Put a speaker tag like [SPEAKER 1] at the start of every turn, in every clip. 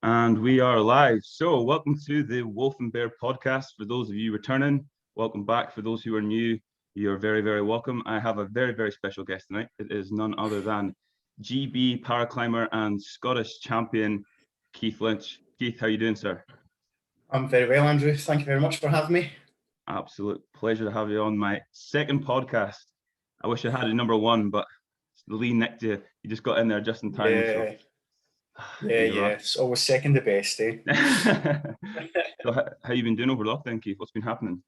[SPEAKER 1] And we are live. So, welcome to the Wolf and Bear podcast. For those of you returning, welcome back. For those who are new, you're very, very welcome. I have a very, very special guest tonight. It is none other than GB paraclimber and Scottish champion Keith Lynch. Keith, how are you doing, sir?
[SPEAKER 2] I'm very well, Andrew. Thank you very much for having me.
[SPEAKER 1] Absolute pleasure to have you on my second podcast. I wish I had a number one, but Lee nicked you. You just got in there just in time.
[SPEAKER 2] Yeah, It's always second the best, eh?
[SPEAKER 1] So how you been doing over lockdown, Keith? What's been happening?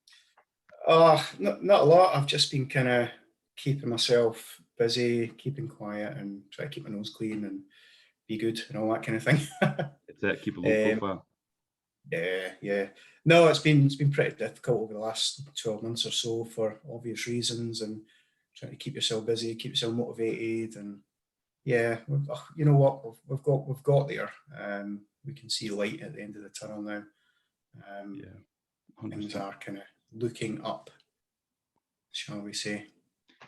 [SPEAKER 2] Not a lot. I've just been kind of keeping myself busy, keeping quiet, and try to keep my nose clean and be good and all that kind of thing.
[SPEAKER 1] It's it. Keep a low profile.
[SPEAKER 2] Yeah. No, it's been pretty difficult over the last 12 months or so for obvious reasons, and trying to keep yourself busy, keep yourself motivated, and yeah, you know what, we've got there. We can see light at the end of the tunnel now. 100%. Things are kind of looking up, shall we say?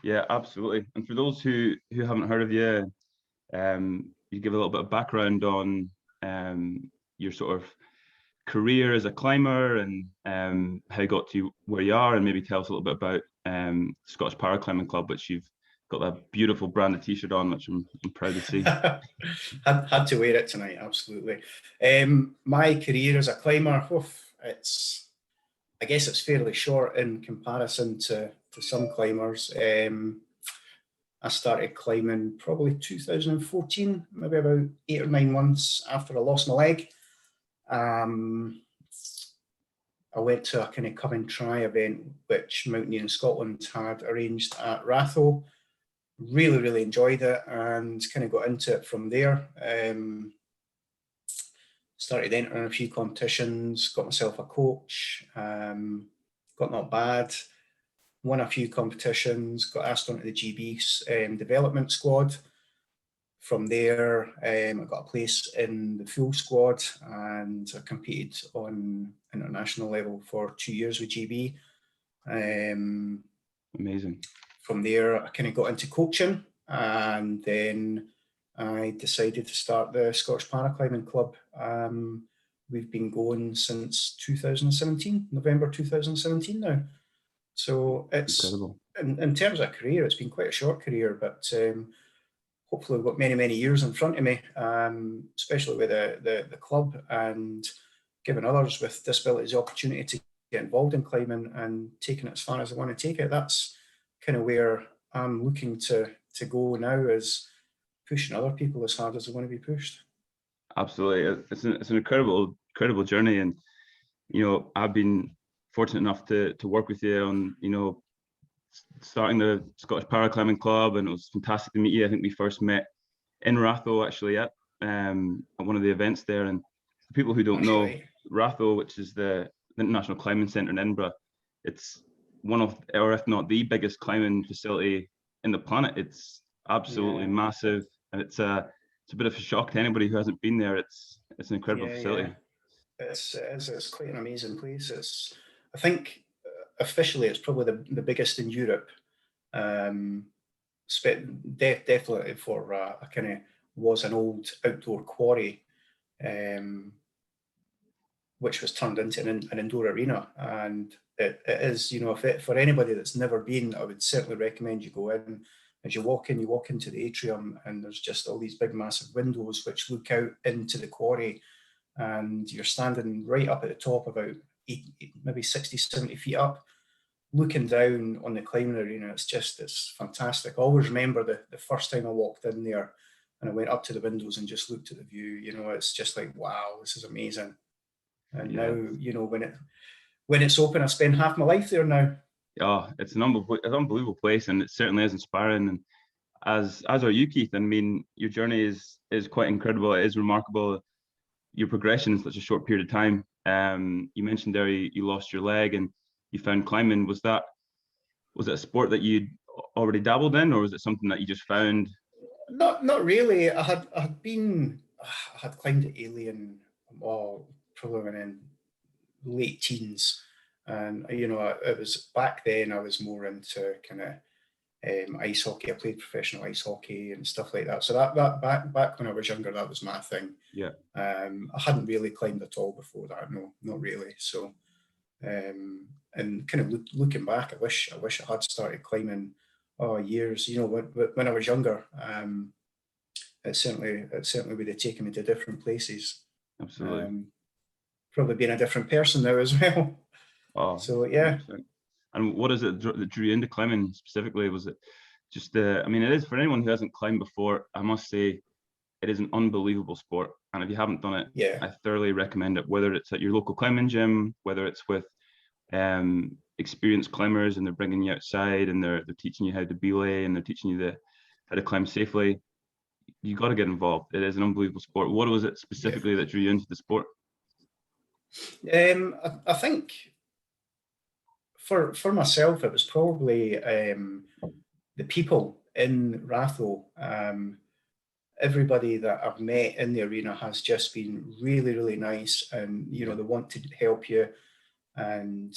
[SPEAKER 1] Yeah, absolutely. And for those who haven't heard of you, you give a little bit of background on your sort of career as a climber and how you got to where you are, and maybe tell us a little bit about Scottish Paraclimbing Club, which you've got that beautiful branded t-shirt on, which I'm proud to see.
[SPEAKER 2] had to wear it tonight, absolutely. My career as a climber, I guess it's fairly short in comparison to some climbers. I started climbing probably 2014, maybe about 8 or 9 months after I lost my leg. I went to a kind of come and try event which Mountaineering Scotland had arranged at Ratho. Really enjoyed it and kind of got into it from there. Started entering a few competitions, got myself a coach, got not bad, won a few competitions, got asked onto the GB development squad. From there, I got a place in the full squad and I competed on international level for 2 years with GB.
[SPEAKER 1] Amazing.
[SPEAKER 2] From there, I kind of got into coaching, and then I decided to start the Scottish Paraclimbing Club. We've been going since 2017, November 2017 now. So it's
[SPEAKER 1] incredible.
[SPEAKER 2] In terms of a career, it's been quite a short career, but hopefully I've got many years in front of me, especially with the club, and giving others with disabilities the opportunity to get involved in climbing and taking it as far as I want to take it. That's kind of where I'm looking to go now, is pushing other people as hard as they want to be pushed.
[SPEAKER 1] Absolutely. It's an incredible journey. And, you know, I've been fortunate enough to work with you on, you know, starting the Scottish Paraclimbing Club, and it was fantastic to meet you. I think we first met in Ratho, actually, at one of the events there. And for people who don't know, Ratho, which is the International Climbing Centre in Edinburgh, it's one of, or if not the biggest climbing facility in the planet. It's absolutely massive, and it's a bit of a shock to anybody who hasn't been there. It's an incredible facility.
[SPEAKER 2] It's quite an amazing place. I think officially it's probably the biggest in Europe. Definitely for a kind of was an old outdoor quarry, which was turned into an indoor arena. And it is, you know, for anybody that's never been, I would certainly recommend you go in. As you walk into the atrium, and there's just all these big massive windows which look out into the quarry, and you're standing right up at the top, about maybe 60, 70 feet up, looking down on the climbing arena. It's fantastic. I always remember the first time I walked in there and I went up to the windows and just looked at the view. You know, it's just like, wow, this is amazing. And now, you know, when it's open, I spend half my life there now.
[SPEAKER 1] Oh, it's an unbelievable place, and it certainly is inspiring. And as are you, Keith. I mean, your journey is quite incredible. It is remarkable, your progression in such a short period of time. You mentioned there you lost your leg and you found climbing. Was it a sport that you'd already dabbled in, or was it something that you just found?
[SPEAKER 2] Not really. I had climbed at Alien, probably in late teens, and you know, it was back then I was more into kind of ice hockey. I played professional ice hockey and stuff like that. So that back when I was younger, that was my thing.
[SPEAKER 1] Yeah.
[SPEAKER 2] I hadn't really climbed at all before that. No, not really. So, and kind of looking back, I wish I had started climbing years. When I was younger. It certainly would have taken me to different places.
[SPEAKER 1] Absolutely.
[SPEAKER 2] Probably being a different person now as well.
[SPEAKER 1] Oh,
[SPEAKER 2] So yeah.
[SPEAKER 1] 100%. And what is it that drew you into climbing specifically? Was it just I mean, it is for anyone who hasn't climbed before, I must say it is an unbelievable sport. And if you haven't done it,
[SPEAKER 2] Yeah.
[SPEAKER 1] I thoroughly recommend it, whether it's at your local climbing gym, whether it's with experienced climbers and they're bringing you outside and they're teaching you how to belay and they're teaching you how to climb safely. You got to get involved. It is an unbelievable sport. What was it specifically that drew you into the sport?
[SPEAKER 2] I think for myself, it was probably the people in Ratho. Everybody that I've met in the arena has just been really, really nice, and they want to help you and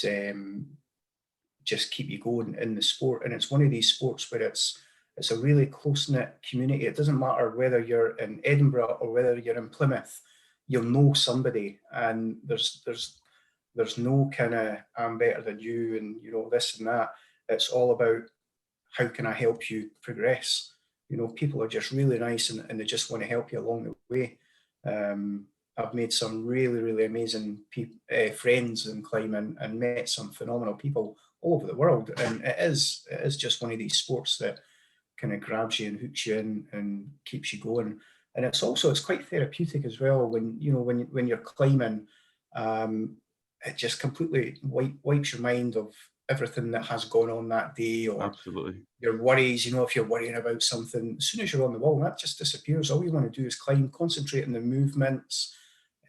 [SPEAKER 2] just keep you going in the sport. And it's one of these sports where it's a really close-knit community. It doesn't matter whether you're in Edinburgh or whether you're in Plymouth, you'll know somebody, and there's no kind of I'm better than you and this and that. It's all about how can I help you progress. People are just really nice and they just want to help you along the way. I've made some really, really amazing friends in climbing and met some phenomenal people all over the world. And it is just one of these sports that kind of grabs you and hooks you in and keeps you going. And it's quite therapeutic as well when you're climbing. It just completely wipes your mind of everything that has gone on that day, or
[SPEAKER 1] Absolutely.
[SPEAKER 2] your worries. If you're worrying about something, as soon as you're on the wall, that just disappears. All you want to do is climb, concentrate on the movements,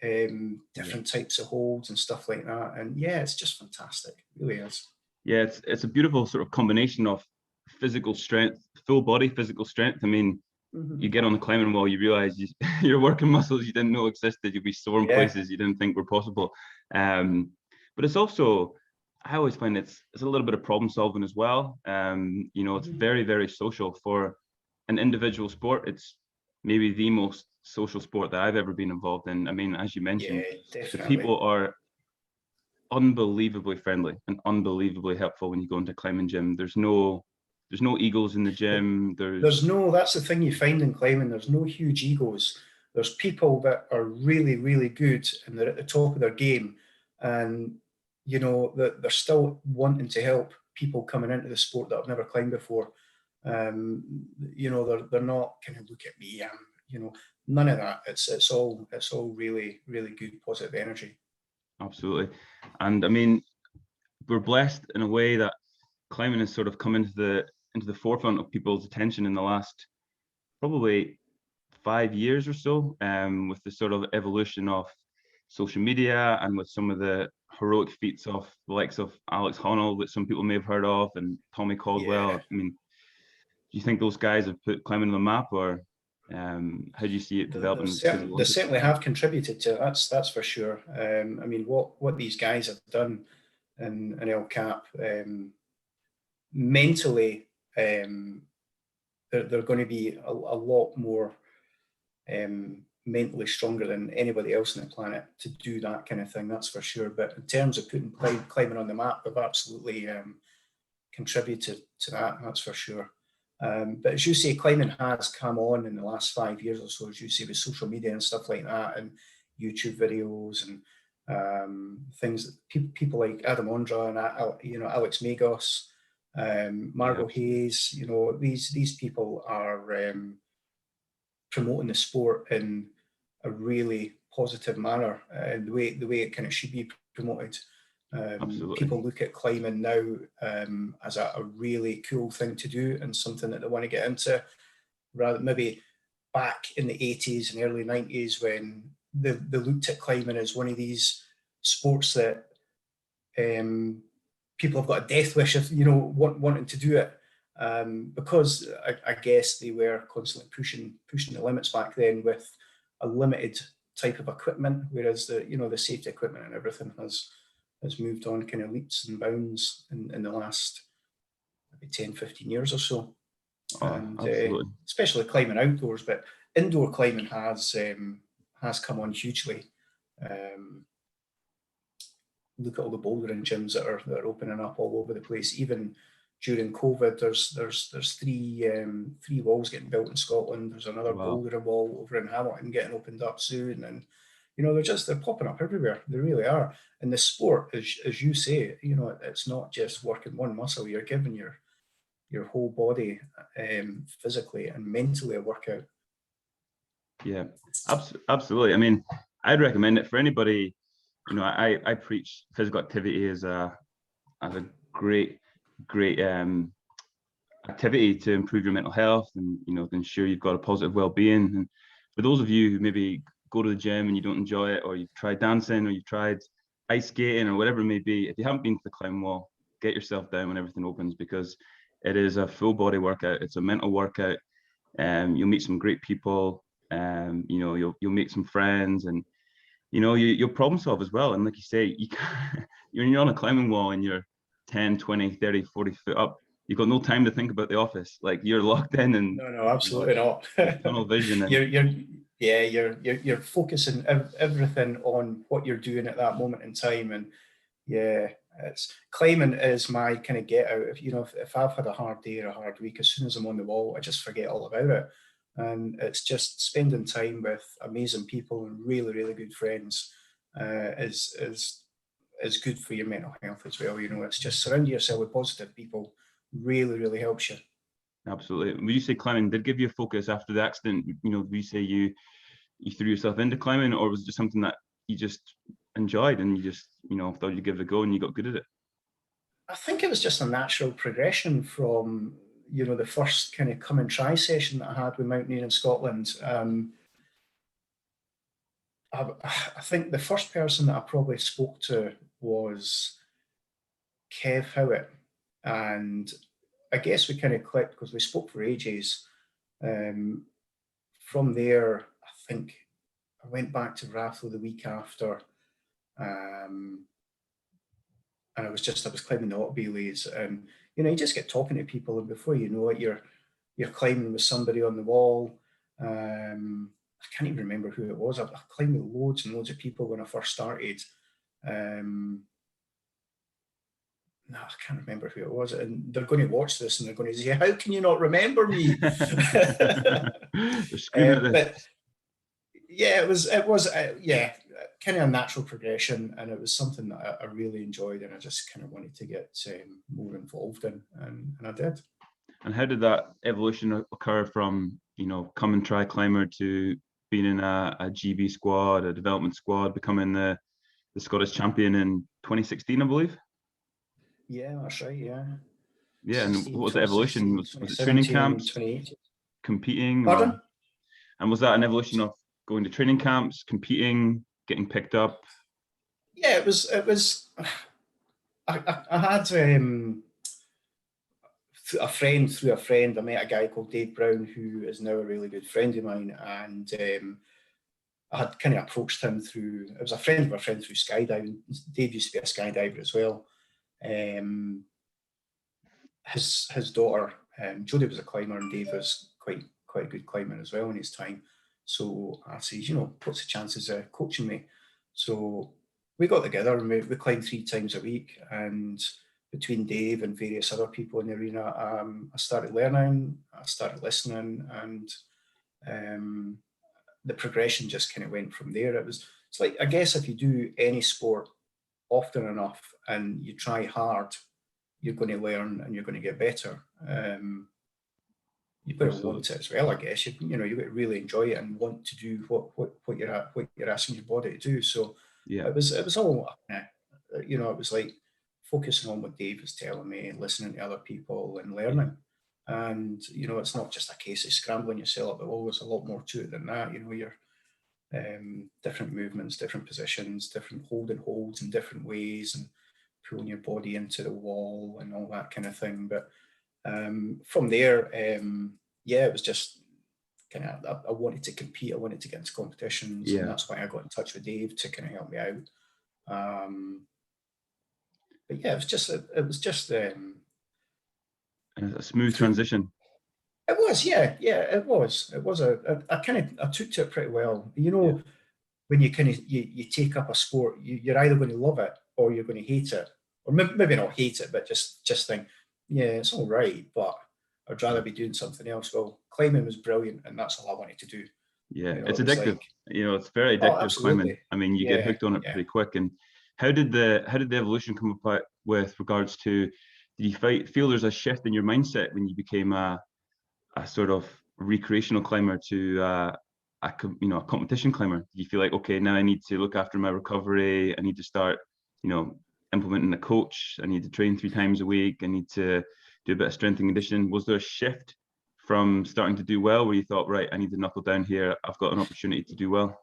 [SPEAKER 2] different types of holds and stuff like that. And yeah, it's just fantastic. It really is.
[SPEAKER 1] Yeah, it's a beautiful sort of combination of physical strength, full body physical strength. I mean, you get on the climbing wall, you realize you're working muscles you didn't know existed. You'll be sore in places you didn't think were possible. But it's also, I always find it's a little bit of problem solving as well. It's very, very social for an individual sport. It's maybe the most social sport that I've ever been involved in. I mean, as you mentioned, the people are unbelievably friendly and unbelievably helpful when you go into a climbing gym. There's no egos in the gym.
[SPEAKER 2] That's the thing you find in climbing. There's no huge egos. There's people that are really, really good and they're at the top of their game, and that they're still wanting to help people coming into the sport that have never climbed before. They're not kind of, look at me, none of that. It's all really, really good positive energy.
[SPEAKER 1] Absolutely. And I mean, we're blessed in a way that climbing has sort of come into the forefront of people's attention in the last probably 5 years or so, with the sort of evolution of social media and with some of the heroic feats of the likes of Alex Honnold that some people may have heard of, and Tommy Caldwell.
[SPEAKER 2] Yeah.
[SPEAKER 1] I mean, do you think those guys have put climbing on the map, or how do you see it developing?
[SPEAKER 2] They certainly have contributed to it, that's for sure. I mean, what these guys have done in El Cap, mentally, they're going to be a lot more mentally stronger than anybody else on the planet to do that kind of thing, that's for sure. But in terms of putting climbing on the map, they've absolutely contributed to that, that's for sure. But as you say, climbing has come on in the last 5 years or so, as you say, with social media and stuff like that, and YouTube videos and things. People like Adam Ondra and Alex Magos, Margot Hayes. These people are promoting the sport in a really positive manner, and the way it kind of should be promoted. People look at climbing now as a really cool thing to do and something that they want to get into, rather maybe back in the 80s and early 90s when they looked at climbing as one of these sports that people have got a death wish of wanting to do it, because I guess they were constantly pushing the limits back then with a limited type of equipment, whereas the safety equipment and everything has moved on kind of leaps and bounds in the last maybe 10, 15 years or so. And
[SPEAKER 1] Absolutely.
[SPEAKER 2] especially climbing outdoors, but indoor climbing has come on hugely. Look at all the bouldering gyms that are opening up all over the place. Even during COVID, there's three walls getting built in Scotland. There's another bouldering wall over in Hamilton getting opened up soon, and they're popping up everywhere. They really are. And the sport, as you say, it's not just working one muscle. You're giving your whole body, physically and mentally, a workout.
[SPEAKER 1] Yeah, absolutely. I mean, I'd recommend it for anybody. I preach physical activity as a great activity to improve your mental health and to ensure you've got a positive well-being. And for those of you who maybe go to the gym and you don't enjoy it, or you've tried dancing, or you've tried ice skating, or whatever it may be, if you haven't been to the climbing wall, get yourself down when everything opens, because it is a full body workout. It's a mental workout. You'll meet some great people. You'll make some friends, and you'll problem solve as well. And like you say, when you're on a climbing wall and you're 10, 20, 30, 40 foot up, you've got no time to think about the office. Like, you're locked in, and
[SPEAKER 2] no, absolutely not.
[SPEAKER 1] Tunnel vision. And
[SPEAKER 2] you're focusing everything on what you're doing at that moment in time. And it's climbing is my kind of get out. If I've had a hard day or a hard week, as soon as I'm on the wall, I just forget all about it. And it's just spending time with amazing people and really, really good friends is good for your mental health as well. It's just surrounding yourself with positive people really, really helps you.
[SPEAKER 1] Absolutely. Would you say climbing did give you a focus after the accident? Would you say you threw yourself into climbing, or was it just something that you just enjoyed and you just thought you'd give it a go and you got good at it?
[SPEAKER 2] I think it was just a natural progression from the first kind of come and try session that I had with mountaineering in Scotland. I think the first person that I probably spoke to was Kev Howitt, and I guess we kind of clicked because we spoke for ages. From there, I think I went back to Rathlow the week after, and I was climbing the Otterbeilies, and you just get talking to people, and before you know it, you're climbing with somebody on the wall. I can't even remember who it was. I climbed with loads and loads of people when I first started. No, I can't remember who it was. And they're going to watch this and they're going to say, "How can you not remember me?" But yeah, it was kind of a natural progression, and it was something that I really enjoyed, and I just kind of wanted to get more involved in, and I did.
[SPEAKER 1] And how did that evolution occur from come and try climber to being in a GB squad, a development squad, becoming the Scottish champion in 2016, I believe?
[SPEAKER 2] Yeah, that's right. Yeah.
[SPEAKER 1] Yeah, and what was the evolution? Was it training camps, competing?
[SPEAKER 2] Pardon?
[SPEAKER 1] And was that an evolution of going to training camps, competing, getting picked up?
[SPEAKER 2] Yeah, it was. I had a friend through a friend. I met a guy called Dave Brown, who is now a really good friend of mine, and I had kind of approached him through. It was a friend of a friend through skydiving. Dave used to be a skydiver as well. His daughter, Jodie, was a climber, and Dave was quite a good climber as well in his time. So I said, what's the chances of coaching me? So we got together and we climbed 3 times a week. And between Dave and various other people in the arena, I started learning, I started listening, and the progression just kind of went from there. It's like, I guess if you do any sport often enough and you try hard, you're going to learn and you're going to get better. You've got to want it as well, I guess. You've got to really enjoy it and want to do what you're asking your body to do. So
[SPEAKER 1] yeah,
[SPEAKER 2] it was all, it was like focusing on what Dave was telling me, listening to other people and learning. And it's not just a case of scrambling yourself, but always a lot more to it than that. You're different movements, different positions, different holding holds in different ways, and pulling your body into the wall and all that kind of thing. But from there, it was just kind of, I wanted to compete. I wanted to get into competitions, and that's why I got in touch with Dave to kind of help me out. But yeah, it was just
[SPEAKER 1] a smooth transition.
[SPEAKER 2] It was, yeah, it was. It was I took to it pretty well. You know, when you kind of you take up a sport, you're either going to love it or you're going to hate it, or maybe not hate it, but just think, yeah, it's all right, but I'd rather be doing something else. Well, climbing was brilliant, and that's all I wanted to do.
[SPEAKER 1] Yeah,
[SPEAKER 2] You know,
[SPEAKER 1] it's
[SPEAKER 2] it was
[SPEAKER 1] addictive.
[SPEAKER 2] like,
[SPEAKER 1] You know, it's very
[SPEAKER 2] oh,
[SPEAKER 1] addictive climbing.
[SPEAKER 2] absolutely,
[SPEAKER 1] I mean, you get
[SPEAKER 2] yeah,
[SPEAKER 1] hooked on it
[SPEAKER 2] yeah.
[SPEAKER 1] pretty quick. And how did the evolution come about with regards to, did you feel there's a shift in your mindset when you became a sort of recreational climber to a competition climber? Do you feel like, okay, now I need to look after my recovery, I need to start, implementing a coach, I need to train 3 times a week, I need to do a bit of strength and conditioning? Was there a shift from starting to do well where you thought, right, I need to knuckle down here, I've got an opportunity to do well?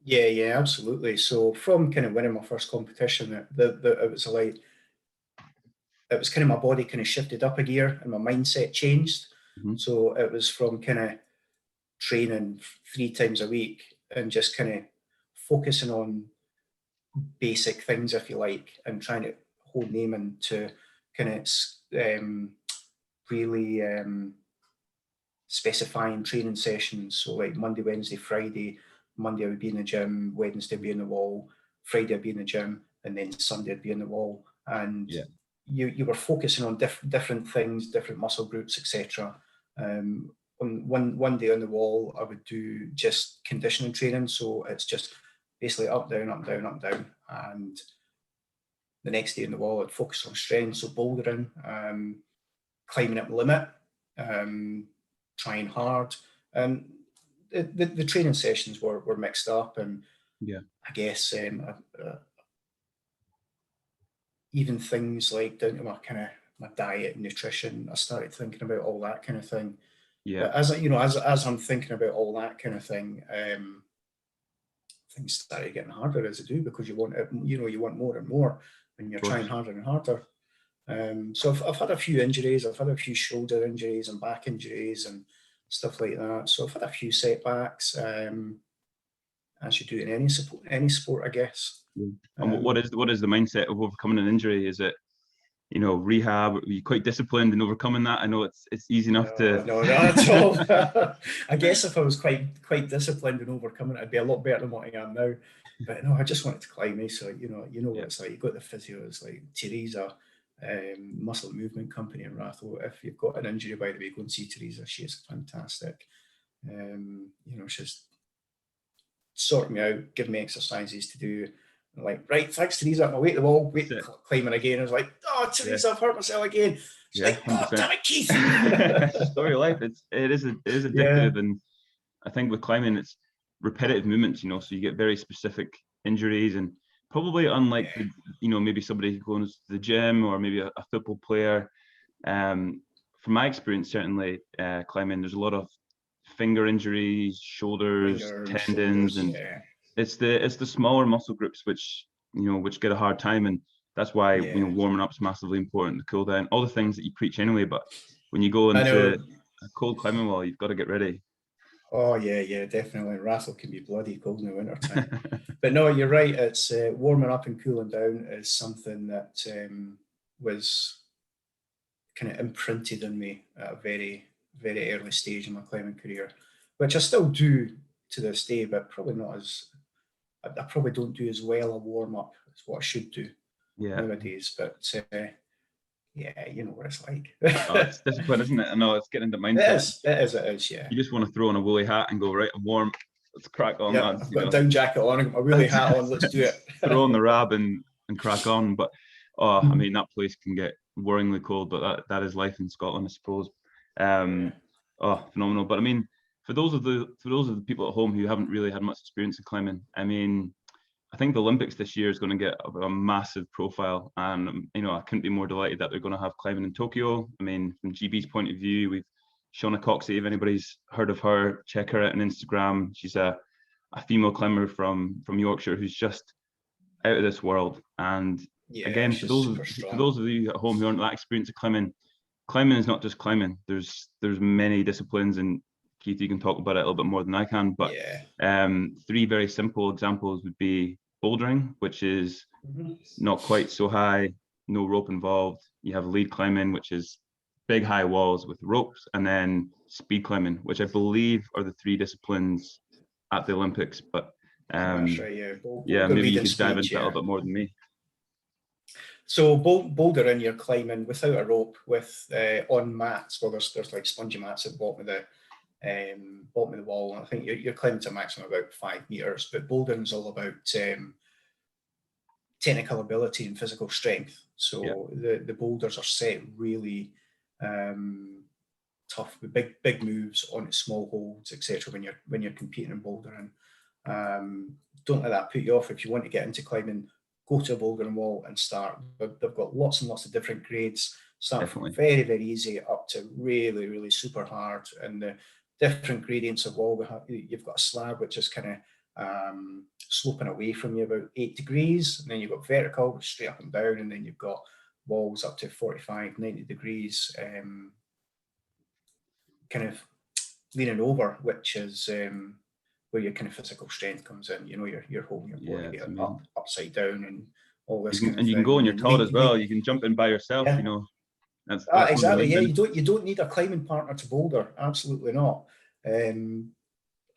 [SPEAKER 2] Yeah, absolutely. So from kind of winning my first competition, it was like, it was kind of, my body kind of shifted up a gear and my mindset changed.
[SPEAKER 1] Mm-hmm.
[SPEAKER 2] So it was from kind of training 3 times a week and just kind of focusing on basic things, if you like, and trying to hone them into kind of really specifying training sessions. So like Monday, Wednesday, Friday. Monday I would be in the gym, Wednesday I'd be in the wall, Friday I'd be in the gym, and then Sunday I'd be in the wall. And you were focusing on different things, different muscle groups, etc. On one day on the wall, I would do just conditioning training. So it's just basically up, down, up, down, up, down. And the next day on the wall, I'd focus on strength, so bouldering, climbing at the limit, trying hard. And the training sessions were mixed up, and I guess even things like down to my diet, nutrition, I started thinking about all that kind of thing.
[SPEAKER 1] Yeah,
[SPEAKER 2] But as I'm thinking about all that kind of thing, things started getting harder as they do, because you want it, you want more and more when you're trying harder and harder. So I've had a few injuries. I've had a few shoulder injuries and back injuries and stuff like that. So I've had a few setbacks, as you do in any sport, I guess.
[SPEAKER 1] and what is the mindset of overcoming an injury? Is it, rehab? Are you quite disciplined in overcoming that? I know it's easy enough to.
[SPEAKER 2] No, not at all. I guess if I was quite disciplined in overcoming it, I'd be a lot better than what I am now. But no, I just wanted to climb me. So what it's like. You got the physios like Teresa, muscle movement company in Ratho. If you've got an injury, by the way, go and see Teresa. She is fantastic. She's sorting me out, giving me exercises to do. I'm like, right, thanks, Teresa. I'm away at the wall, climbing again. I was like, oh, Teresa, I've hurt myself again. She's like, oh, damn it, Keith.
[SPEAKER 1] Story of life. It is addictive, and I think with climbing, it's repetitive movements. So you get very specific injuries, and probably unlike maybe somebody who goes to the gym or maybe a football player. From my experience, certainly climbing, there's a lot of finger injuries, shoulders, tendons, and it's the smaller muscle groups which get a hard time, and that's why warming up is massively important. The cool down, all the things that you preach anyway, but when you go into a cold climbing wall, you've got to get ready.
[SPEAKER 2] Oh yeah, definitely. Rattle can be bloody cold in the winter time. But no, you're right. It's warming up and cooling down is something that was kind of imprinted in me at a very, very early stage in my climbing career, which I still do to this day, but probably not as, I probably don't do as well a warm up as what I should do nowadays. But you know what it's like.
[SPEAKER 1] It's discipline, isn't it? I know, it's getting into mindset.
[SPEAKER 2] It is, yeah.
[SPEAKER 1] You just want to throw on a woolly hat and go, right, I'm warm, let's crack on, lads.
[SPEAKER 2] I've got a down jacket on, I've got my woolly hat on, let's do it.
[SPEAKER 1] Throw on the rab and crack on. But I mean, that place can get worryingly cold, but that is life in Scotland, I suppose. Phenomenal. But I mean, for those of the people at home who haven't really had much experience in climbing, I mean, I think the Olympics this year is going to get a massive profile, and I couldn't be more delighted that they're going to have climbing in Tokyo. I mean, from GB's point of view, we've Shauna Coxey. If anybody's heard of her, check her out on Instagram. She's a female climber from Yorkshire who's just out of this world. And again, for those of you at home who aren't that experienced at climbing is not just climbing. There's many disciplines, and Keith, you can talk about it a little bit more than I can. But 3 very simple examples would be bouldering, which is not quite so high, no rope involved. You have lead climbing, which is big high walls with ropes, and then speed climbing, which I believe are the 3 disciplines at the Olympics. But
[SPEAKER 2] That's right, yeah.
[SPEAKER 1] yeah,
[SPEAKER 2] Boulder,
[SPEAKER 1] maybe
[SPEAKER 2] lead
[SPEAKER 1] you
[SPEAKER 2] and
[SPEAKER 1] could dive
[SPEAKER 2] speed,
[SPEAKER 1] into that a
[SPEAKER 2] yeah.
[SPEAKER 1] little bit more than me.
[SPEAKER 2] So bouldering, you're climbing without a rope, with on mats. Well, there's like spongy mats at the bottom of the wall. And I think you're climbing to a maximum of about 5 meters. But bouldering is all about technical ability and physical strength. So the boulders are set really tough, with big moves on small holds, etc. When you're competing in bouldering. Don't let that put you off. If you want to get into climbing, go to a bouldering wall and start. They've got lots and lots of different grades. Start
[SPEAKER 1] Definitely.
[SPEAKER 2] from very, very easy up to really, really super hard. And the different gradients of wall, you've got a slab which is kind of sloping away from you about 8 degrees. And then you've got vertical, which is straight up and down. And then you've got walls up to 45, 90 degrees, kind of leaning over, which is where your kind of physical strength comes in. You know, you're holding your body up, upside down, and all this kind of thing.
[SPEAKER 1] And you can go on your Todd as well. You can jump in by yourself.
[SPEAKER 2] Yeah.
[SPEAKER 1] You know, that's
[SPEAKER 2] exactly. Yeah, you don't need a climbing partner to boulder. Absolutely not.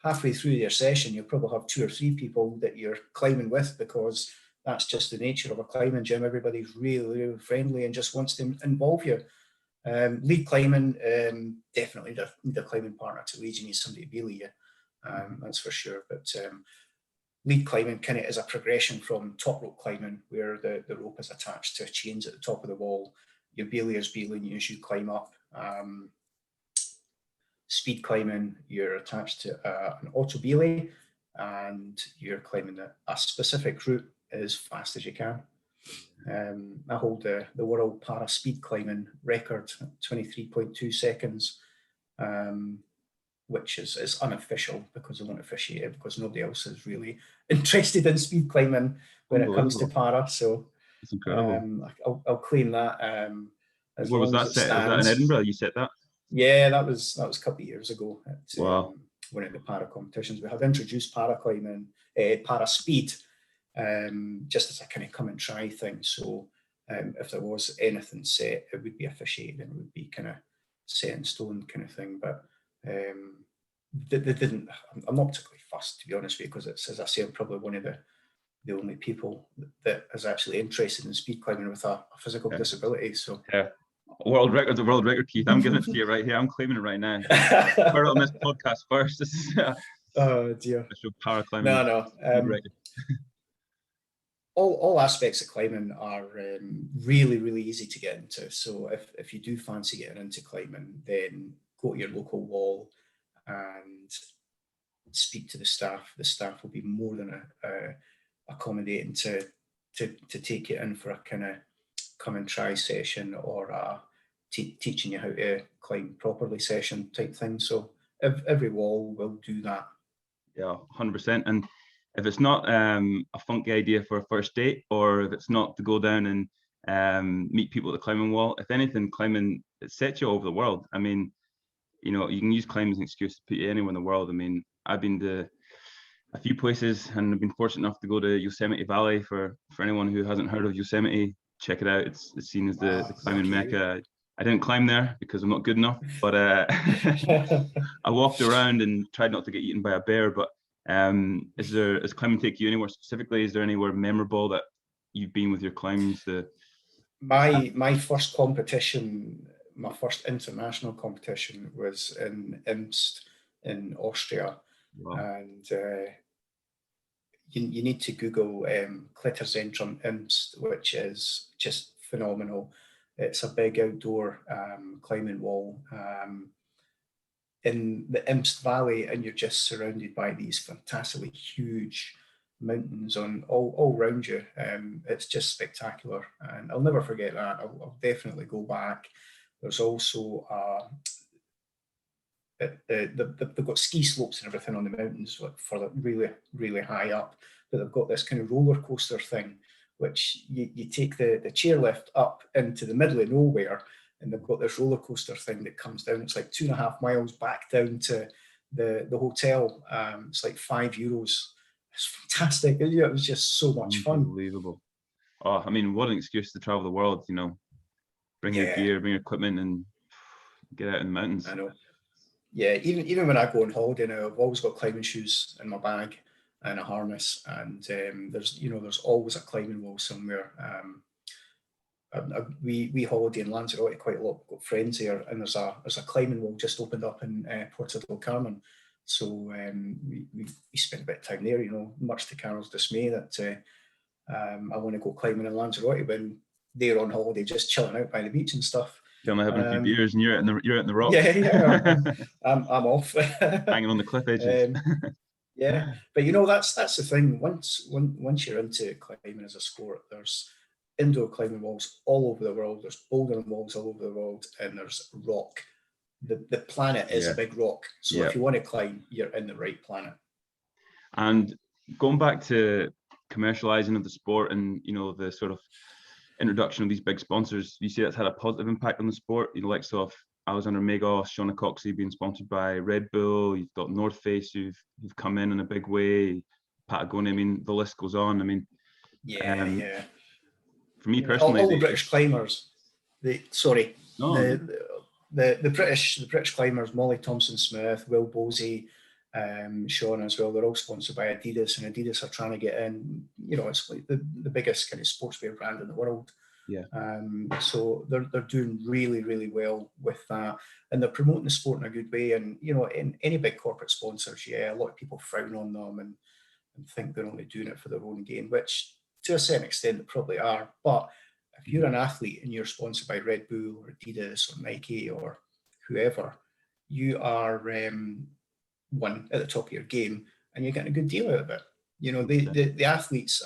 [SPEAKER 2] Halfway through your session, you'll probably have 2 or 3 people that you're climbing with, because that's just the nature of a climbing gym. Everybody's really, really friendly and just wants to involve you. Lead climbing, definitely need a climbing partner to lead you. You need somebody to belay you, that's for sure. But lead climbing kind of is a progression from top rope climbing, where the rope is attached to chains at the top of the wall. Your belayer's belaying you as you climb up. Speed climbing, you're attached to an auto belay, and you're climbing a specific route as fast as you can. I hold the world para speed climbing record, 23.2 seconds, which is unofficial, because I won't officiate it, because nobody else is really interested in speed climbing when it comes to para. So
[SPEAKER 1] it's incredible.
[SPEAKER 2] I'll claim that.
[SPEAKER 1] Where was that set? Was that in Edinburgh? You set that?
[SPEAKER 2] Yeah, that was a couple of years ago at
[SPEAKER 1] wow.
[SPEAKER 2] One of the para competitions. We had introduced para climbing, para speed, just as a kind of come and try thing. So if there was anything set, it would be officiated, and it would be kind of set in stone kind of thing. But they didn't. I'm not particularly fussed, to be honest with you, because it's, as I say, I'm probably one of the only people that is actually interested in speed climbing with a physical disability. So
[SPEAKER 1] world record, Keith. I'm giving it to you right here. I'm claiming it right now. We're on this podcast first. This is
[SPEAKER 2] oh dear.
[SPEAKER 1] Para climbing.
[SPEAKER 2] No. All aspects of climbing are really, really easy to get into. So if you do fancy getting into climbing, then go to your local wall and speak to the staff. The staff will be more than accommodating to take you in for a kind of come and try session, or a teaching you how to climb properly session type thing. So every wall will do that.
[SPEAKER 1] Yeah, 100%. And if it's not a funky idea for a first date, or if it's not to go down and meet people at the climbing wall, if anything, climbing, it sets you all over the world. I mean, you know, you can use climbing as an excuse to put you anywhere in the world. I mean, I've been to a few places, and I've been fortunate enough to go to Yosemite Valley. For anyone who hasn't heard of Yosemite, check it out. It's seen as the climbing mecca. I didn't climb there because I'm not good enough, but I walked around and tried not to get eaten by a bear. But is climbing take you anywhere specifically? Is there anywhere memorable that you've been with your climbs?
[SPEAKER 2] My first competition, my first international competition, was in Imst in Austria. Wow. And you need to Google Kletterzentrum Imst, which is just phenomenal. It's a big outdoor climbing wall in the Imst Valley, and you're just surrounded by these fantastically huge mountains all around you. It's just spectacular, and I'll never forget that. I'll definitely go back. There's also they've got ski slopes and everything on the mountains for really, really high up, but they've got this kind of roller coaster thing, which you take the chairlift up into the middle of nowhere, and they've got this roller coaster thing that comes down. It's like 2.5 miles back down to the hotel. It's like €5. It's fantastic. It was just so much fun.
[SPEAKER 1] Unbelievable. Oh, I mean, what an excuse to travel the world, you know. Bring your gear, bring your equipment, and get out in the mountains.
[SPEAKER 2] I know. Yeah, even when I go on holiday now, I've always got climbing shoes in my bag and a harness, and there's always a climbing wall somewhere. We holiday in Lanzarote quite a lot. We've got friends here, and there's a climbing wall just opened up in Puerto del Carmen. So we spent a bit of time there, much to Carol's dismay that I want to go climbing in Lanzarote when they're on holiday, just chilling out by the beach and stuff.
[SPEAKER 1] You're having a few beers, and you're out in the rocks.
[SPEAKER 2] Yeah, I'm off.
[SPEAKER 1] Hanging on the cliff edges.
[SPEAKER 2] Yeah, but that's the thing. Once you're into climbing as a sport, there's indoor climbing walls all over the world. There's bouldering walls all over the world, and there's rock. The planet is a big rock. So if you want to climb, you're in the right planet.
[SPEAKER 1] And going back to commercializing of the sport and the sort of introduction of these big sponsors, you see that's had a positive impact on the sport. Like Alexander Magos, Shauna Coxey being sponsored by Red Bull. You've got North Face who've come in a big way. Patagonia. I mean, the list goes on. I mean,
[SPEAKER 2] yeah.
[SPEAKER 1] For me personally,
[SPEAKER 2] all the British climbers. The British climbers, Molly Thompson-Smith, Will Bosey, Shauna as well. They're all sponsored by Adidas, and Adidas are trying to get in. It's like the biggest kind of sportswear brand in the world.
[SPEAKER 1] Yeah.
[SPEAKER 2] So they're doing really, really well with that, and they're promoting the sport in a good way. And in any big corporate sponsors, a lot of people frown on them and think they're only doing it for their own gain, which to a certain extent they probably are. But if you're an athlete and you're sponsored by Red Bull or Adidas or Nike or whoever, you are one at the top of your game, and you're getting a good deal out of it. The athletes.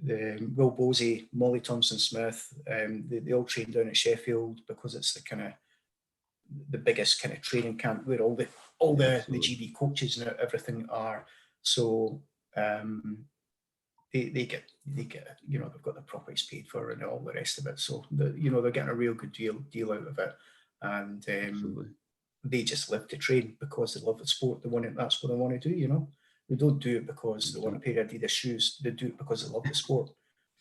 [SPEAKER 2] Will Bosey, Molly Thompson-Smith, they all train down at Sheffield because it's the biggest kind of training camp where all the GB coaches and everything are. So they get they've got their properties paid for and all the rest of it. So they're getting a real good deal out of it, and they just live to train because they love the sport. That's what they want to do. They don't do it because they want a pair of Adidas shoes. They do it because they love the sport.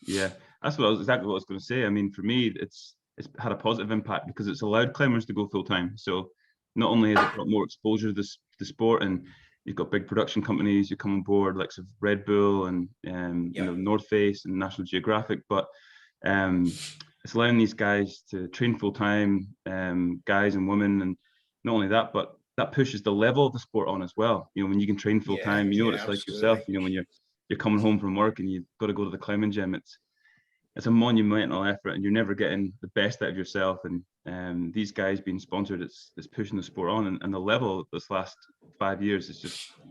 [SPEAKER 1] Yeah, that's exactly what I was going to say. I mean, for me, it's had a positive impact because it's allowed climbers to go full time. So not only has it got more exposure to the sport, and you've got big production companies who come on board, like Red Bull and North Face and National Geographic, but it's allowing these guys to train full time, guys and women, and not only that, but that pushes the level of the sport on as well. When you can train full time, what it's like yourself. When you're coming home from work and you've got to go to the climbing gym, it's a monumental effort, and you're never getting the best out of yourself. And these guys being sponsored, it's pushing the sport on, and the level this last 5 years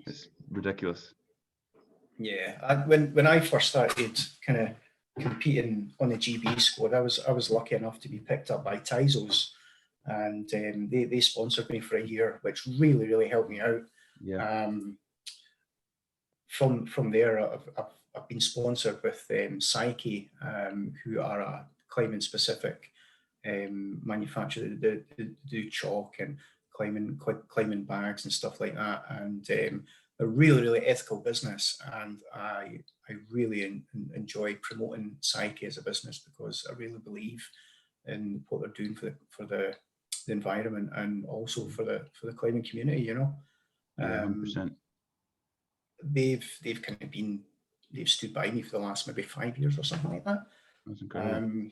[SPEAKER 1] it's ridiculous.
[SPEAKER 2] Yeah, when I first started kind of competing on the GB squad, I was lucky enough to be picked up by Tizos. And they sponsored me for a year, which really, really helped me out.
[SPEAKER 1] Yeah.
[SPEAKER 2] From there, I've been sponsored with Psyche, who are a climbing specific manufacturer. They do chalk and climbing bags and stuff like that. And a really, really ethical business. And I really enjoy promoting Psyche as a business because I really believe in what they're doing for the environment and also for the climbing community.
[SPEAKER 1] 100%.
[SPEAKER 2] They've kind of they've stood by me for the last maybe 5 years or something like that.
[SPEAKER 1] That's incredible.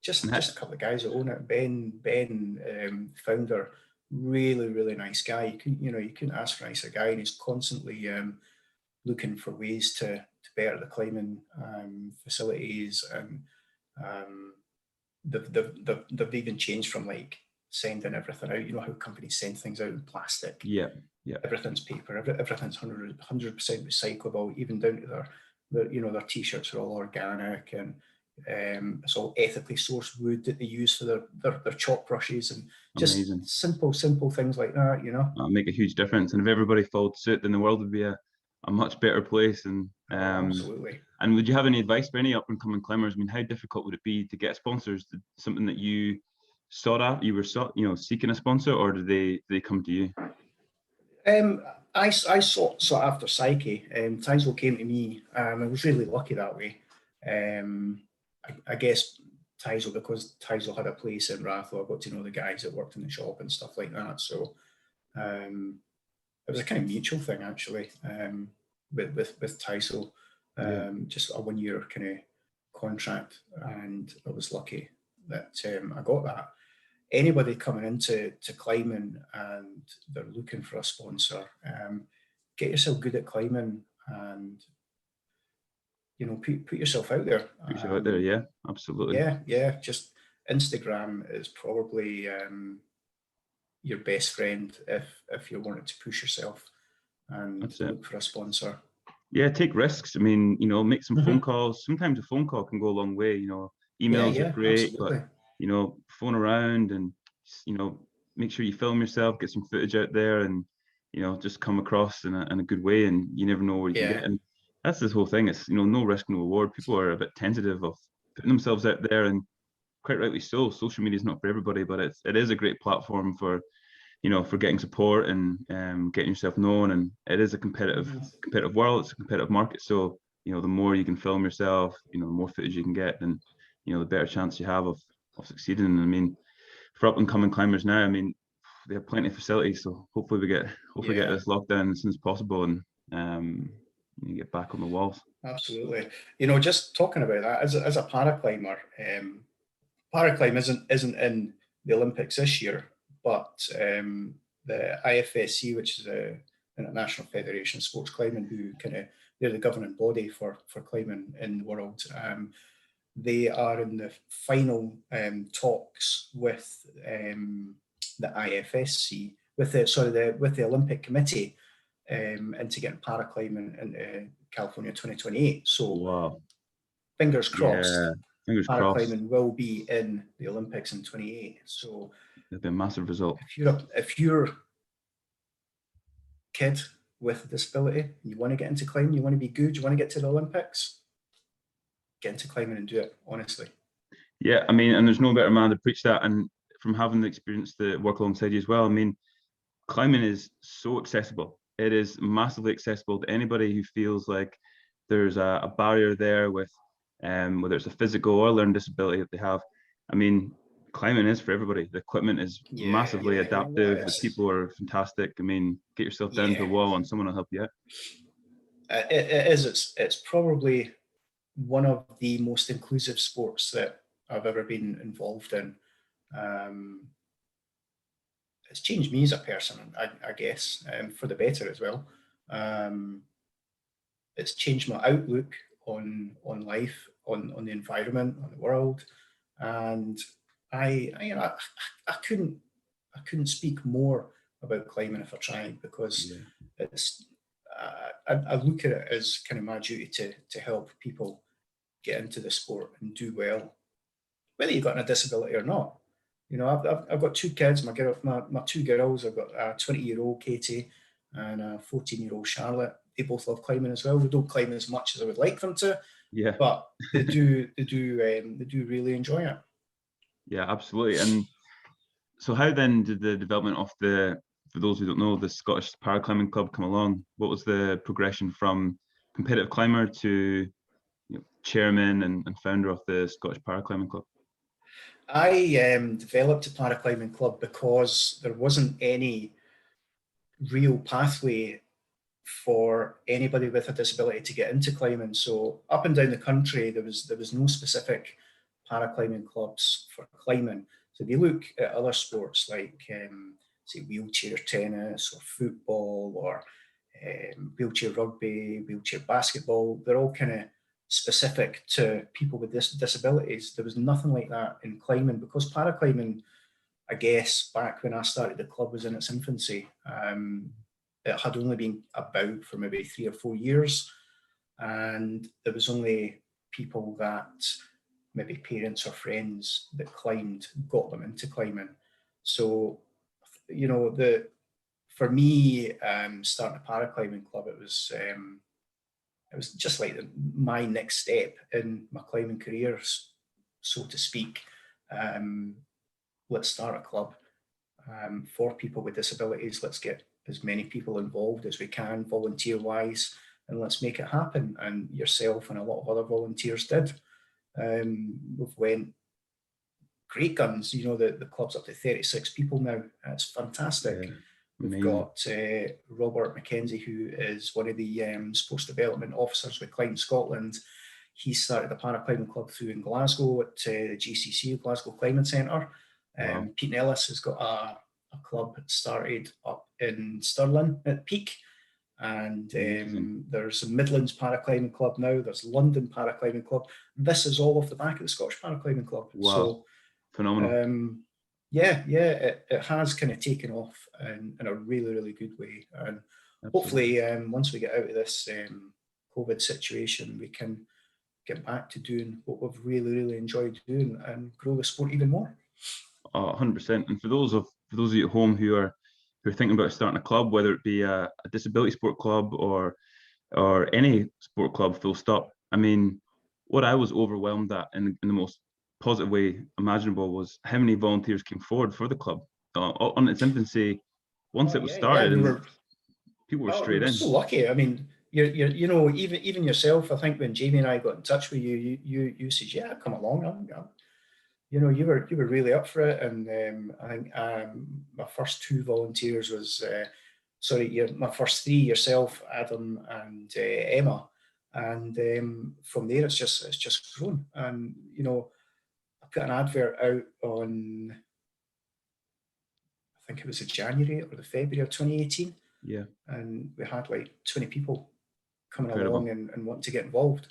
[SPEAKER 2] Just a couple of guys that own it. Ben, founder, really, really nice guy. You couldn't ask for a nicer guy, and he's constantly looking for ways to better the climbing facilities, and they've even changed from like sending everything out. How companies send things out in plastic.
[SPEAKER 1] Yeah.
[SPEAKER 2] Everything's paper. Everything's 100% recyclable, even down to their t-shirts are all organic, and it's all ethically sourced wood that they use for their chalk brushes, and just amazing. simple things like that.
[SPEAKER 1] That'll make a huge difference, and if everybody followed suit, then the world would be a much better place. And
[SPEAKER 2] absolutely.
[SPEAKER 1] And would you have any advice for any up and coming climbers? I mean, how difficult would it be to get sponsors? Something that you sought out, you were seeking a sponsor, or did they come to you?
[SPEAKER 2] I sought after Psyche. Tizo came to me. I was really lucky that way. I guess Tysel, because Tysel had a place in Ratho. I got to know the guys that worked in the shop and stuff like that. So it was a kind of mutual thing, actually, with Tysel. Just a 1 year kind of contract, and I was lucky that I got that. Anybody coming into climbing and they're looking for a sponsor, get yourself good at climbing, and put yourself out there.
[SPEAKER 1] Put yourself out there, yeah, absolutely.
[SPEAKER 2] Yeah. Just Instagram is probably your best friend if you're wanting to push yourself and look for a sponsor.
[SPEAKER 1] Yeah, take risks. I mean, make some phone calls. Sometimes a phone call can go a long way. Emails are great,
[SPEAKER 2] absolutely.
[SPEAKER 1] but phone around and make sure you film yourself, get some footage out there, and just come across in a good way. And you never know where you can get. And that's this whole thing. It's no risk, no reward. People are a bit tentative of putting themselves out there, and quite rightly so. Social media is not for everybody, but it is a great platform for for getting support and getting yourself known. And it is a competitive world. It's a competitive market. So, the more you can film yourself, the more footage you can get, then, the better chance you have of succeeding. And I mean, for up and coming climbers now, I mean, they have plenty of facilities. So hopefully we get this lockdown as soon as possible, and you get back on the walls.
[SPEAKER 2] Absolutely. Just talking about that, as a paraclimber, paraclimb isn't in the Olympics this year, but the IFSC, which is the International Federation of Sports Climbing, who they're the governing body for climbing in the world. They are in the final talks with the IFSC, with the Olympic Committee, into getting paraclimbing into California 2028. So,
[SPEAKER 1] wow.
[SPEAKER 2] Fingers crossed.
[SPEAKER 1] Yeah, fingers
[SPEAKER 2] paraclimbing will be in the Olympics in 28. So
[SPEAKER 1] it'll be a massive result.
[SPEAKER 2] If you're a kid with a disability, you want to get into climbing, you want to be good, you want to get to the Olympics, get into climbing and do it, honestly.
[SPEAKER 1] Yeah, I mean, and there's no better man to preach that. And from having the experience to work alongside you as well, I mean, climbing is so accessible. It is massively accessible to anybody who feels like there's a barrier there with whether it's a physical or learning disability that they have. I mean, climbing is for everybody. The equipment is massively adaptive. The people are fantastic. I mean, get yourself down to the wall and someone will help you out.
[SPEAKER 2] It is. It's probably one of the most inclusive sports that I've ever been involved in. It's changed me as a person, I guess, for the better as well. It's changed my outlook on life, on the environment, on the world, and I couldn't speak more about climbing if I tried, because it's I look at it as kind of my duty to help people get into the sport and do well, whether you've got a disability or not. I've got two kids. My two girls. I've got a 20-year-old Katie and a 14-year-old Charlotte. They both love climbing as well. They don't climb as much as I would like them to.
[SPEAKER 1] Yeah.
[SPEAKER 2] But they do really enjoy it.
[SPEAKER 1] Yeah, absolutely. And so, how then did the development of for those who don't know, the Scottish Paraclimbing Club come along? What was the progression from competitive climber to chairman and founder of the Scottish Paraclimbing Club?
[SPEAKER 2] I developed a paraclimbing club because there wasn't any real pathway for anybody with a disability to get into climbing. So up and down the country, there was no specific paraclimbing clubs for climbing. So if you look at other sports like say wheelchair tennis or football or wheelchair rugby, wheelchair basketball, they're all kind of specific to people with disabilities. There was nothing like that in climbing, because paraclimbing, I guess, back when I started the club, was in its infancy. It had only been about for maybe 3 or 4 years, and there was only people that maybe parents or friends that climbed got them into climbing. So, for me, starting a paraclimbing club, it was just like my next step in my climbing career, so to speak. Let's start a club for people with disabilities. Let's get as many people involved as we can, volunteer-wise, and let's make it happen. And yourself and a lot of other volunteers did. We've went great guns. The club's up to 36 people now. It's fantastic.
[SPEAKER 1] Yeah,
[SPEAKER 2] We've
[SPEAKER 1] amazing.
[SPEAKER 2] got Robert Mckenzie, who is one of the sports development officers with Climb Scotland. He started a paraclimbing club through in Glasgow at the GCC, Glasgow Climbing Centre.
[SPEAKER 1] Wow.
[SPEAKER 2] Pete Nellis has got a club that started up in Stirling at Peak. And there's a Midlands Paraclimbing Club now. There's London Paraclimbing Club. This is all off the back of the Scottish Paraclimbing Club.
[SPEAKER 1] Wow.
[SPEAKER 2] So,
[SPEAKER 1] phenomenal.
[SPEAKER 2] it has kind of taken off in a really, really good way. And hopefully, once we get out of this COVID situation, we can get back to doing what we've really, really enjoyed doing and grow the sport even more.
[SPEAKER 1] 100%. And for those of you at home who are thinking about starting a club, whether it be a disability sport club or any sport club, full stop. I mean, what I was overwhelmed at in the most positive way imaginable was how many volunteers came forward for the club on its infancy. Once it was started, people were straight in.
[SPEAKER 2] So lucky. I mean, even yourself. I think when Jamie and I got in touch with you said, "Yeah, come along." You were really up for it, and I think my first 2 volunteers was my first 3, yourself, Adam, and Emma, and from there it's just grown. And I put an advert out on, I think it was the January or the February of 2018.
[SPEAKER 1] Yeah, and
[SPEAKER 2] we had like 20 people coming
[SPEAKER 1] Incredible.
[SPEAKER 2] along and wanting to get involved.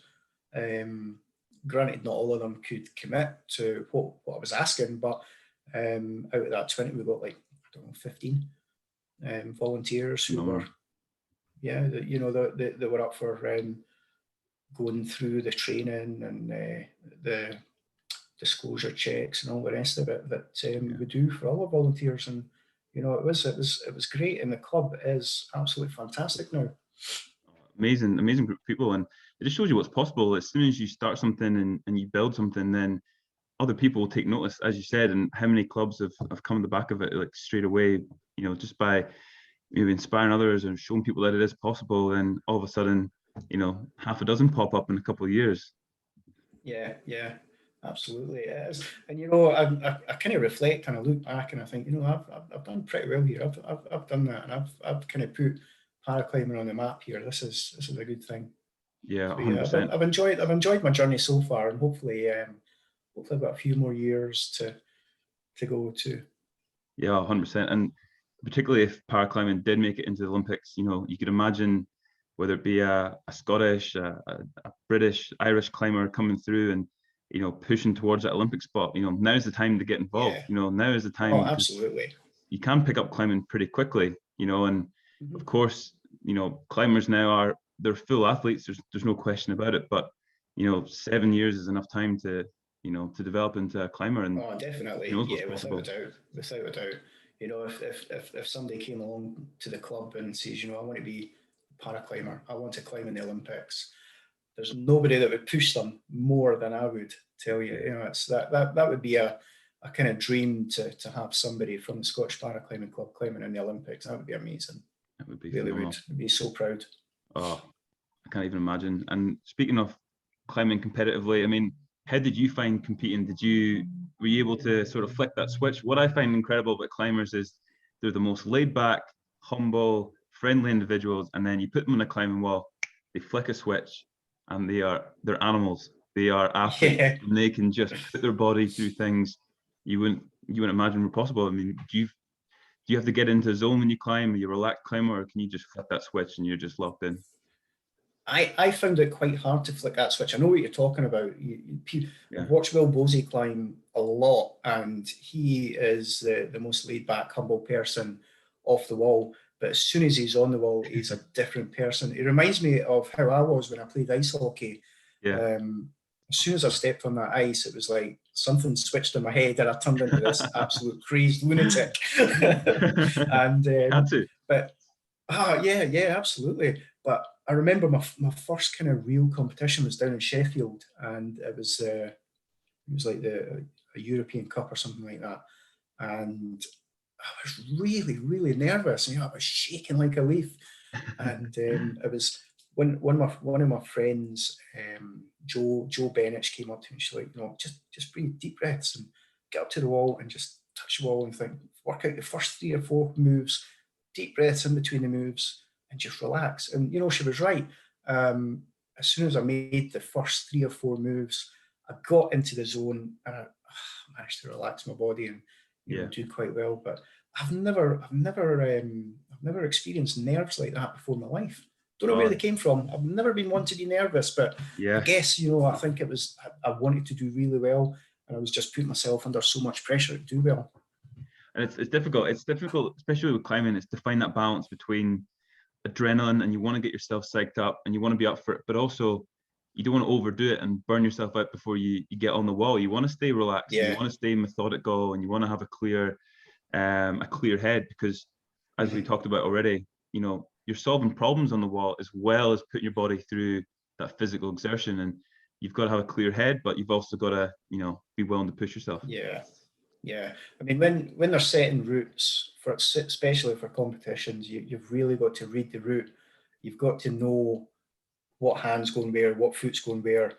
[SPEAKER 2] Granted, not all of them could commit to what I was asking, but out of that 20, we got 15 volunteers who were, they were up for going through the training and the disclosure checks and all the rest of it that we do for all our volunteers. And it was great, and the club is absolutely fantastic now.
[SPEAKER 1] Amazing group of people, and it just shows you what's possible. As soon as you start something and you build something, then other people will take notice, as you said. And how many clubs have come on the back of it straight away, just by maybe inspiring others and showing people that it is possible. And all of a sudden, half a dozen pop up in a couple of years. Yeah,
[SPEAKER 2] absolutely it is. And I kind of reflect and I look back and I think, I've done pretty well here. I've done that, and I've kind of put paraclimbing on the map here. This is a good thing.
[SPEAKER 1] Yeah, 100%.
[SPEAKER 2] I've enjoyed my journey so far, and hopefully I've got a few more years to go to.
[SPEAKER 1] Yeah, 100%. And particularly if paraclimbing did make it into the Olympics, you could imagine whether it be a Scottish, a British, Irish climber coming through and pushing towards that Olympic spot. Now's the time to get involved.
[SPEAKER 2] Yeah.
[SPEAKER 1] Now is the time.
[SPEAKER 2] Oh, absolutely.
[SPEAKER 1] You can pick up climbing pretty quickly. And of course, climbers now they're full athletes. There's no question about it. But 7 years is enough time to develop into a climber. And
[SPEAKER 2] definitely, without a doubt. If somebody came along to the club and says, I want to be a paraclimber, I want to climb in the Olympics, there's nobody that would push them more than I would tell you. It's that would be a kind of dream to have somebody from the Scottish Paraclimbing Club climbing in the Olympics. That would be amazing.
[SPEAKER 1] That would be
[SPEAKER 2] really
[SPEAKER 1] phenomenal.
[SPEAKER 2] I'd be so proud.
[SPEAKER 1] Oh, I can't even imagine. And speaking of climbing competitively, I mean, how did you find competing? Were you able to sort of flick that switch? What I find incredible about climbers is they're the most laid back, humble, friendly individuals, and then you put them on a climbing wall, they flick a switch, and they're animals. They are athletes, and they can just put their body through things you wouldn't imagine were possible. I mean, do you have to get into a zone when you climb? Are you a relaxed climber, or can you just flick that switch and you're just locked in?
[SPEAKER 2] I found it quite hard to flick that switch. I know what you're talking about. I've watched Will Bosey climb a lot, and he is the most laid back, humble person off the wall. But as soon as he's on the wall, he's a different person. It reminds me of how I was when I played ice hockey.
[SPEAKER 1] Yeah.
[SPEAKER 2] As soon as I stepped on that ice, it was like something switched in my head, and I turned into this absolute crazed lunatic. And
[SPEAKER 1] had to.
[SPEAKER 2] But absolutely. But I remember my first kind of real competition was down in Sheffield, and it was like a European Cup or something like that. And I was really, really nervous. I was shaking like a leaf. And it was when one of my friends, Joe Bennett, came up to me. She's like, just breathe deep breaths and get up to the wall and just touch the wall and think, work out the first 3 or 4 moves, deep breaths in between the moves, and just relax. And, you know, she was right. As soon as I made the first 3 or 4 moves, I got into the zone and I managed to relax my body and, you know, do quite well. But I've never experienced nerves like that before in my life. Don't know where they came from. I've never been one to be nervous, but I guess, you know, I think it was, I wanted to do really well, and I was just putting myself under so much pressure to do well.
[SPEAKER 1] And it's difficult. It's difficult, especially with climbing, is to find that balance between adrenaline, and you want to get yourself psyched up and you want to be up for it, but also you don't want to overdo it and burn yourself out before you get on the wall. You want to stay relaxed, you want to stay methodical, and you want to have a clear head, because as we talked about already, you know, you're solving problems on the wall as well as putting your body through that physical exertion, and you've got to have a clear head, but you've also got to, you know, be willing to push yourself.
[SPEAKER 2] Yeah. I mean, when they're setting routes, for especially for competitions, you've really got to read the route. You've got to know what hand's going where, what foot's going where,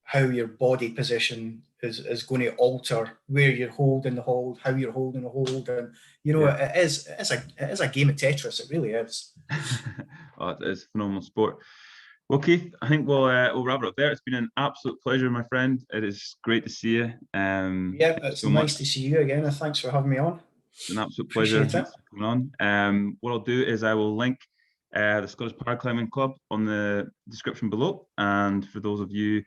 [SPEAKER 2] how your body position is going to alter where you're holding the hold, how you're holding the hold, and you know it is a game of Tetris. It really is.
[SPEAKER 1] Oh, it is a phenomenal sport. Well, Keith, I think we'll wrap it up there. It's been an absolute pleasure, my friend. It is great to see you.
[SPEAKER 2] Yeah, it's nice to see you again, and thanks for having me on.
[SPEAKER 1] It's an absolute pleasure. Thanks for coming on. What I'll do is I will link the Scottish Paraclimbing Club on the description below. And for those of you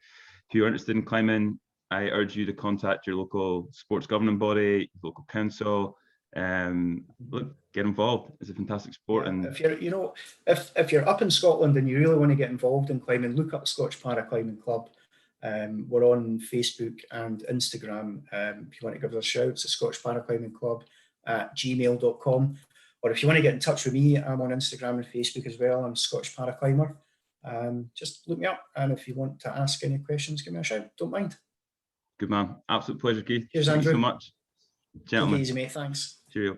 [SPEAKER 1] who are interested in climbing, I urge you to contact your local sports governing body, local council. Look, get involved. It's a fantastic sport. And
[SPEAKER 2] if you're, you know, if you're up in Scotland and you really want to get involved in climbing, look up Scottish Paraclimbing Club. We're on Facebook and Instagram. If you want to give us a shout, it's the Scottish Paraclimbing Club at gmail.com. Or if you want to get in touch with me, I'm on Instagram and Facebook as well. I'm Scottish Paraclimber. Just look me up, and if you want to ask any questions, give me a shout. Don't mind.
[SPEAKER 1] Good man. Absolute pleasure, Keith.
[SPEAKER 2] Cheers,
[SPEAKER 1] Thank
[SPEAKER 2] Andrew.
[SPEAKER 1] you so much. Gentlemen.
[SPEAKER 2] Take it easy, mate. Thanks.
[SPEAKER 1] Cheerio.